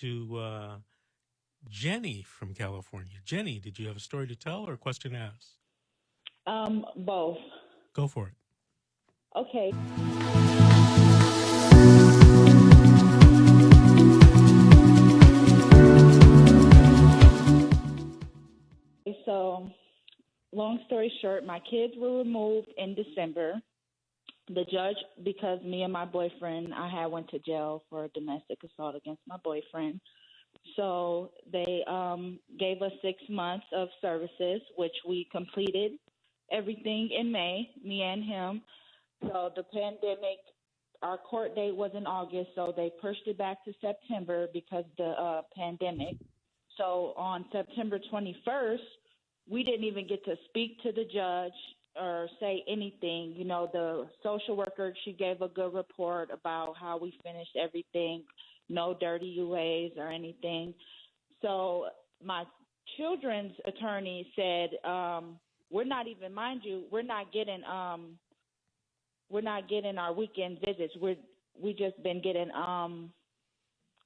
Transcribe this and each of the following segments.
to Jenny from California. Jenny, did you have a story to tell or a question to ask? Both. Go for it. Okay. So, long story short, my kids were removed in December. The judge, because me and my boyfriend, I had went to jail for domestic assault against my boyfriend. So they gave us 6 months of services, which we completed everything in May, me and him. So the pandemic, our court date was in August, so they pushed it back to September because the pandemic. So on September 21st, we didn't even get to speak to the judge or say anything. You know, the social worker, she gave a good report about how we finished everything, no dirty UAs or anything. So my children's attorney said, we're not even, mind you, we're not getting our weekend visits. We just been getting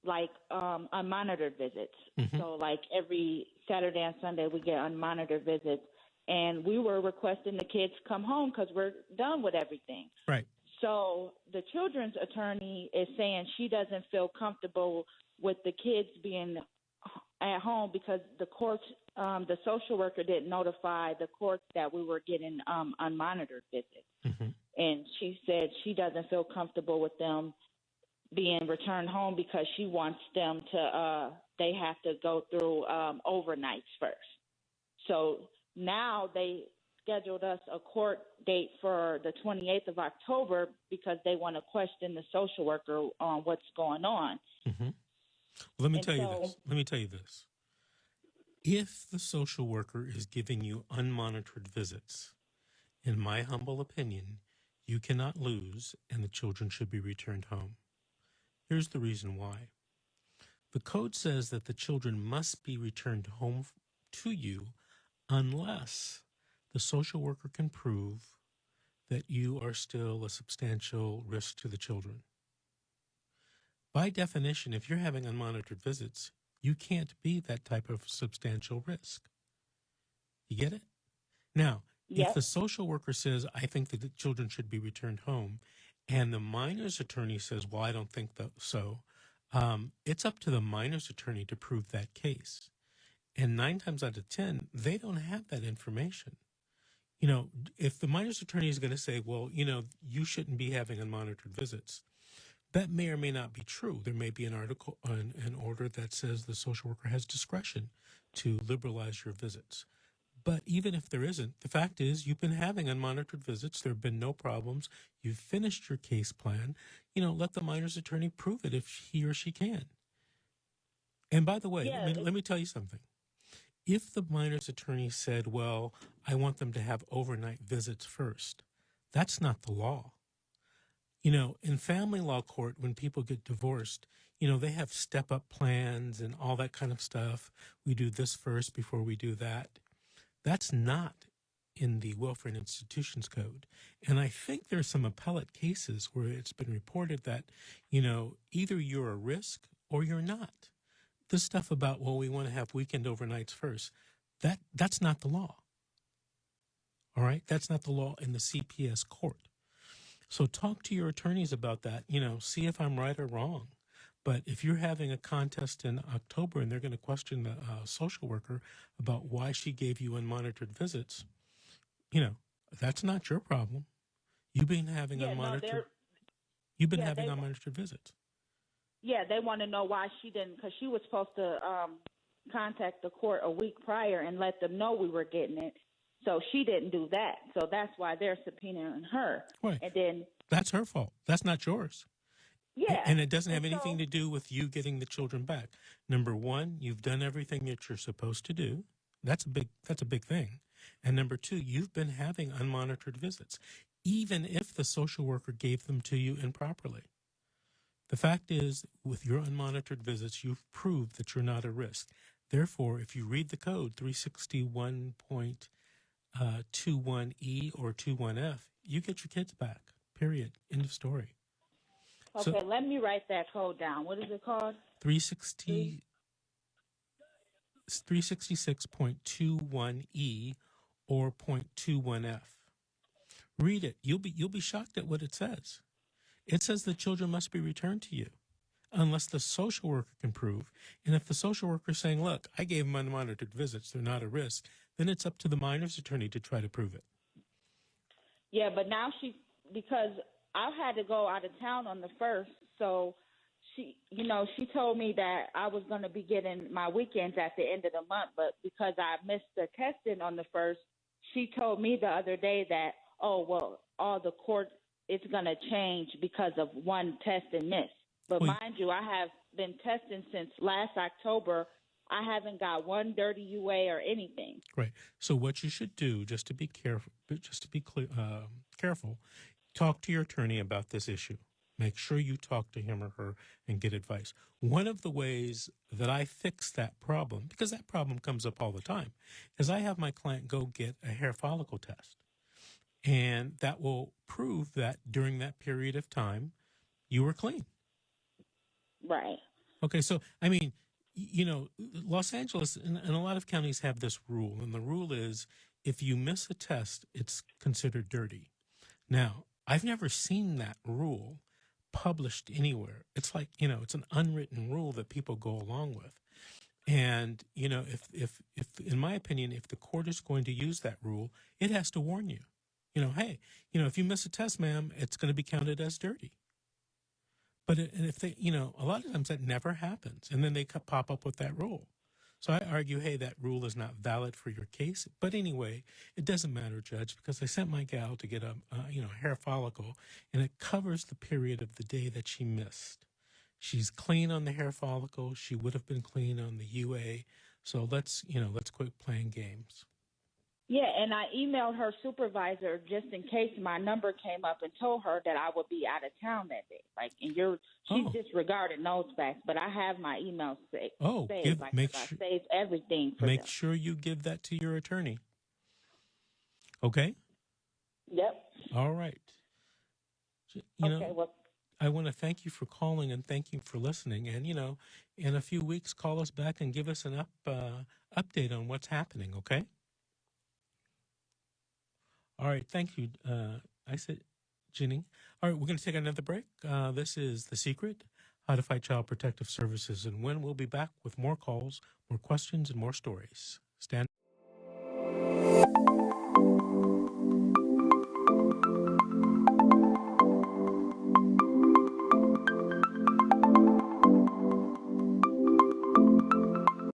unmonitored visits. Mm-hmm. So like every Saturday and Sunday we get unmonitored visits, and we were requesting the kids come home because we're done with everything. Right. So the children's attorney is saying she doesn't feel comfortable with the kids being at home because the courts, the social worker didn't notify the courts that we were getting unmonitored visits. Mm-hmm. And she said she doesn't feel comfortable with them being returned home because she wants them to, they have to go through overnights first. So now they scheduled us a court date for the 28th of October because they want to question the social worker on what's going on. Mm-hmm. Well, let me tell you this. If the social worker is giving you unmonitored visits, in my humble opinion, you cannot lose and the children should be returned home. Here's the reason why. The code says that the children must be returned home to you unless the social worker can prove that you are still a substantial risk to the children. By definition, if you're having unmonitored visits, you can't be that type of substantial risk. You get it? Now, Yep. If the social worker says, I think that the children should be returned home, and the minor's attorney says, well, I don't think so, it's up to the minor's attorney to prove that case. And 9 times out of 10, they don't have that information. You know, if the minor's attorney is going to say, well, you know, you shouldn't be having unmonitored visits, that may or may not be true. There may be an article, an order that says the social worker has discretion to liberalize your visits. But even if there isn't, the fact is you've been having unmonitored visits. There have been no problems. You've finished your case plan. You know, let the minor's attorney prove it if he or she can. And by the way, let me tell you something. If the minor's attorney said, well, I want them to have overnight visits first, that's not the law. You know, in family law court, when people get divorced, you know, they have step-up plans and all that kind of stuff. We do this first before we do that. That's not in the Welfare and Institutions Code. And I think there's some appellate cases where it's been reported that, you know, either you're a risk or you're not. This stuff about, well, we want to have weekend overnights first, that's not the law. All right? That's not the law in the CPS court. So talk to your attorneys about that, you know, see if I'm right or wrong. But if you're having a contest in October and they're going to question the social worker about why she gave you unmonitored visits, you know, that's not your problem. You've been having unmonitored visits. Yeah, they want to know why she didn't, because she was supposed to contact the court a week prior and let them know we were getting it. So she didn't do that. So that's why they're subpoenaing her. Right. And then that's her fault. That's not yours. Yeah. And it doesn't have anything to do with you getting the children back. Number one, you've done everything that you're supposed to do. That's a big thing. And number two, you've been having unmonitored visits, even if the social worker gave them to you improperly. The fact is, with your unmonitored visits, you've proved that you're not a risk. Therefore, if you read the code 361.21E or 21F, you get your kids back, period. End of story. So Okay, let me write that code down. What is it called? 360, 366.21E or .21F. Read it. You'll be shocked at what it says. It says the children must be returned to you unless the social worker can prove. And if the social worker is saying, look, I gave them unmonitored visits, they're not a risk, then it's up to the minor's attorney to try to prove it. Yeah, but now because I had to go out of town on the 1st, so she told me that I was going to be getting my weekends at the end of the month, but because I missed the testing on the 1st, she told me the other day that, oh, well, all the court is going to change because of one test and miss. But mind you, I have been testing since last October. I haven't got one dirty UA or anything. Right. So what you should do, just to be careful, careful, talk to your attorney about this issue. Make sure you talk to him or her and get advice. One of the ways that I fix that problem, because that problem comes up all the time, is I have my client go get a hair follicle test. And that will prove that during that period of time, you were clean. Right. Okay, so, I mean, Los Angeles and a lot of counties have this rule, and the rule is if you miss a test, it's considered dirty. Now, I've never seen that rule published anywhere. It's like, it's an unwritten rule that people go along with. And, if in my opinion, if the court is going to use that rule, it has to warn you. Hey, if you miss a test, ma'am, it's going to be counted as dirty. But if they, a lot of times that never happens. And then they pop up with that rule. So I argue, hey, that rule is not valid for your case. But anyway, it doesn't matter, Judge, because I sent my gal to get a hair follicle, and it covers the period of the day that she missed. She's clean on the hair follicle. She would have been clean on the UA. So let's quit playing games. Yeah, and I emailed her supervisor just in case my number came up and told her that I would be out of town that day. She disregarded those facts, but I have my email saved. I saved everything for them. Make sure you give that to your attorney. Okay? Yep. All right. I want to thank you for calling and thank you for listening. And, in a few weeks, call us back and give us an update on what's happening, okay? All right, thank you. I said, Ginny. All right, we're going to take another break. This is The Secret, How to Fight Child Protective Services. And when we'll be back with more calls, more questions, and more stories. Stand